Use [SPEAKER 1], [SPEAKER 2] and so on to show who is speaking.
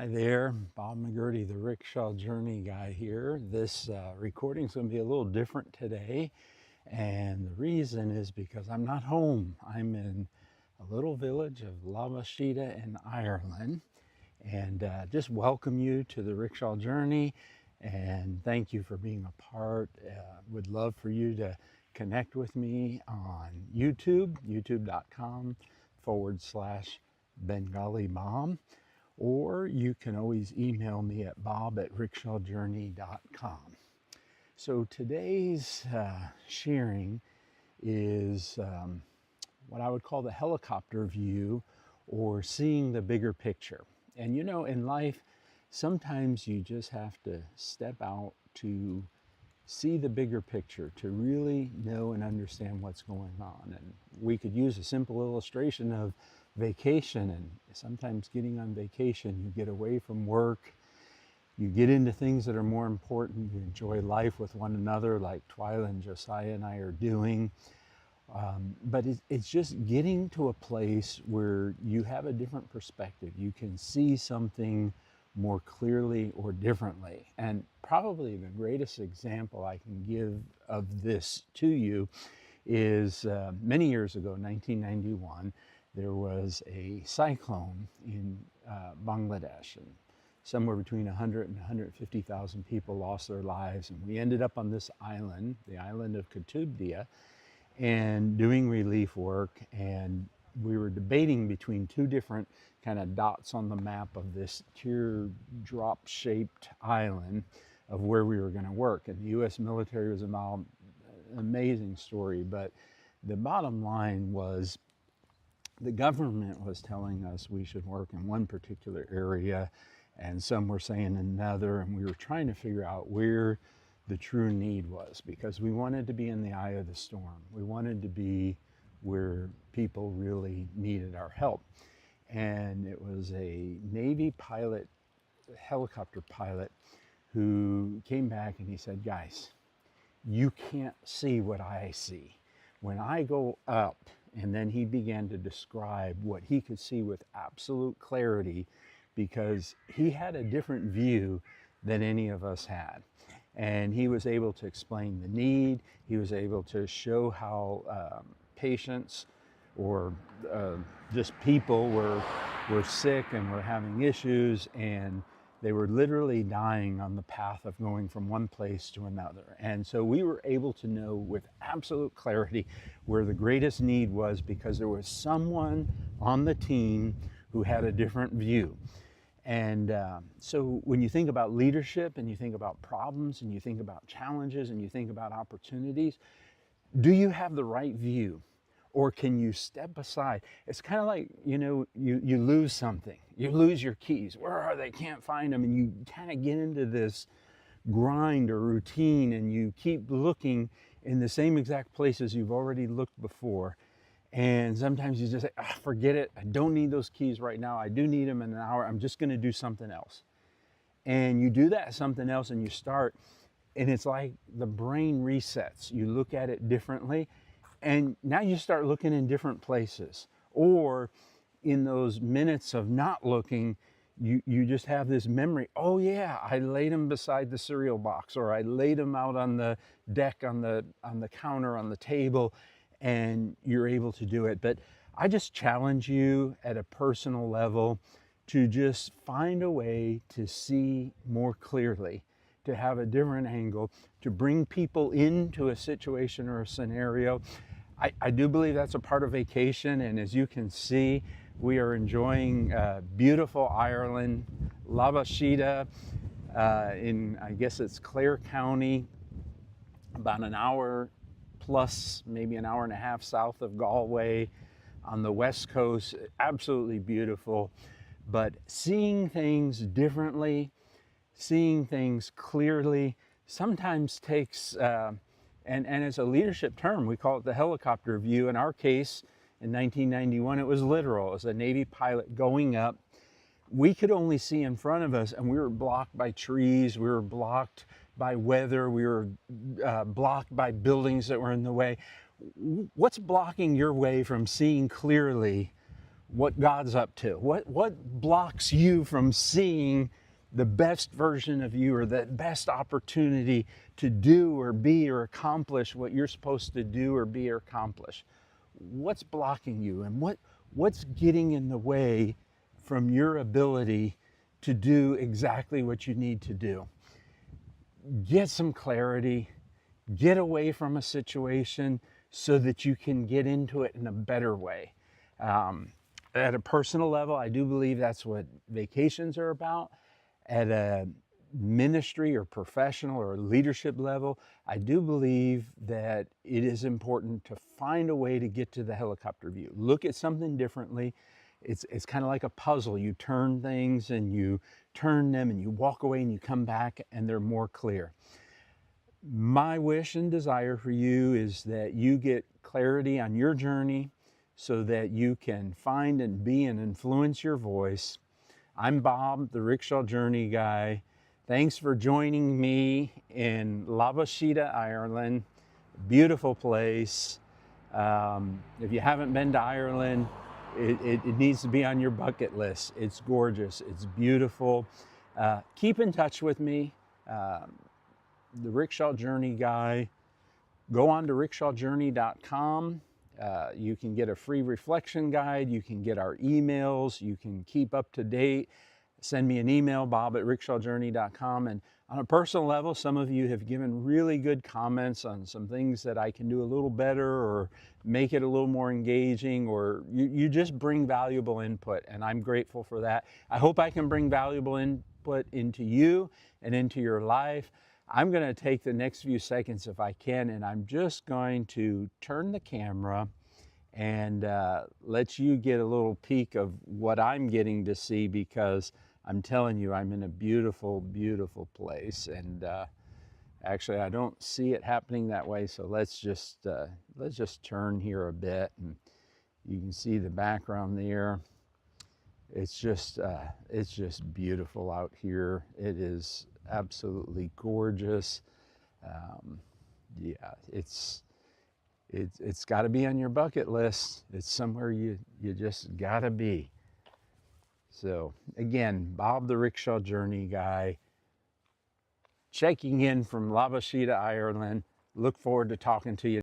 [SPEAKER 1] Hi there, Bob McGurty, the Rickshaw Journey guy here. This recording is going to be a little different today, and the reason is because I'm not home. I'm in a little village of Labashida in Ireland, and just welcome you to the Rickshaw Journey, and thank you for being a part. Would love for you to connect with me on YouTube, youtube.com/Bengali Mom. Or you can always email me at bob@rickshawjourney.com. So today's sharing is what I would call the helicopter view, or seeing the bigger picture. And you know, in life, sometimes you just have to step out to see the bigger picture, to really know and understand what's going on. And we could use a simple illustration of vacation, and sometimes getting on vacation, you get away from work, you get into things that are more important, you enjoy life with one another like Twyla and Josiah and I are doing. But it's just getting to a place where you have a different perspective. You can see something more clearly or differently. And probably the greatest example I can give of this to you is many years ago, 1991, there was a cyclone in Bangladesh, and somewhere between 100 and 150,000 people lost their lives. And we ended up on this island, the island of Kutubdia, and doing relief work. And we were debating between two different kind of dots on the map of this teardrop shaped island of where we were going to work. And the U.S. military was involved. An amazing story, but the bottom line was the government was telling us we should work in one particular area, and some were saying another, and we were trying to figure out where the true need was, because we wanted to be in the eye of the storm. We wanted to be where people really needed our help. And it was a Navy pilot, helicopter pilot, who came back and he said, "Guys, you can't see what I see. When I go up," and then he began to describe what he could see with absolute clarity, because he had a different view than any of us had. And he was able to explain the need. He was able to show how patients or just people were sick and were having issues, and they were literally dying on the path of going from one place to another. And so we were able to know with absolute clarity where the greatest need was, because there was someone on the team who had a different view. And so when you think about leadership, and you think about problems, and you think about challenges, and you think about opportunities, do you have the right view? Or can you step aside? It's kind of like, you know, you lose something. You lose your keys. Where are they? Can't find them. And you kind of get into this grind or routine, and you keep looking in the same exact places you've already looked before. And sometimes you just say, forget it. I don't need those keys right now. I do need them in an hour. I'm just going to do something else. And you do that something else, and you start, and it's like the brain resets. You look at it differently. And now you start looking in different places. Or in those minutes of not looking, you just have this memory. Oh yeah, I laid them beside the cereal box, or I laid them out on the deck, on the counter, on the table, and you're able to do it. But I just challenge you at a personal level to just find a way to see more clearly, to have a different angle, to bring people into a situation or a scenario. I do believe that's a part of vacation, and as you can see, we are enjoying beautiful Ireland, Labashida, in, I guess it's Clare County, about an hour plus, maybe an hour and a half south of Galway on the west coast. Absolutely beautiful. But seeing things differently, seeing things clearly, sometimes takes, and it's a leadership term, we call it the helicopter view. In our case, in 1991, it was literal. It was a Navy pilot going up. We could only see in front of us, and we were blocked by trees, we were blocked by weather, we were blocked by buildings that were in the way. What's blocking your way from seeing clearly what God's up to. What blocks you from seeing the best version of you, or the best opportunity to do or be or accomplish what you're supposed to do or be or accomplish? What's blocking you, and what's getting in the way from your ability to do exactly what you need to do? Get some clarity, get away from a situation so that you can get into it in a better way. At a personal level, I do believe that's what vacations are about. At a ministry or professional or leadership level, I do believe that it is important to find a way to get to the helicopter view. Look at something differently. It's kind of like a puzzle. You turn things and you turn them and you walk away and you come back and they're more clear. My wish and desire for you is that you get clarity on your journey so that you can find and be and influence your voice. I'm Bob, the Rickshaw Journey guy. Thanks for joining me in Labashida, Ireland. Beautiful place. If you haven't been to Ireland, it needs to be on your bucket list. It's gorgeous. It's beautiful. Keep in touch with me. The Rickshaw Journey guy. Go on to rickshawjourney.com. You can get a free reflection guide. You can get our emails. You can keep up to date. Send me an email, bob@rickshawjourney.com. And on a personal level, some of you have given really good comments on some things that I can do a little better or make it a little more engaging, or you just bring valuable input, and I'm grateful for that. I hope I can bring valuable input into you and into your life. I'm going to take the next few seconds if I can, and I'm just going to turn the camera and let you get a little peek of what I'm getting to see, because I'm telling you, I'm in a beautiful, beautiful place. And actually, I don't see it happening that way, so let's just turn here a bit, and you can see the background there. It's just beautiful out here. It is absolutely gorgeous. Yeah, it's got to be on your bucket list. It's somewhere you just got to be. So again, Bob the Rickshaw Journey guy, checking in from Labashida, Ireland. Look forward to talking to you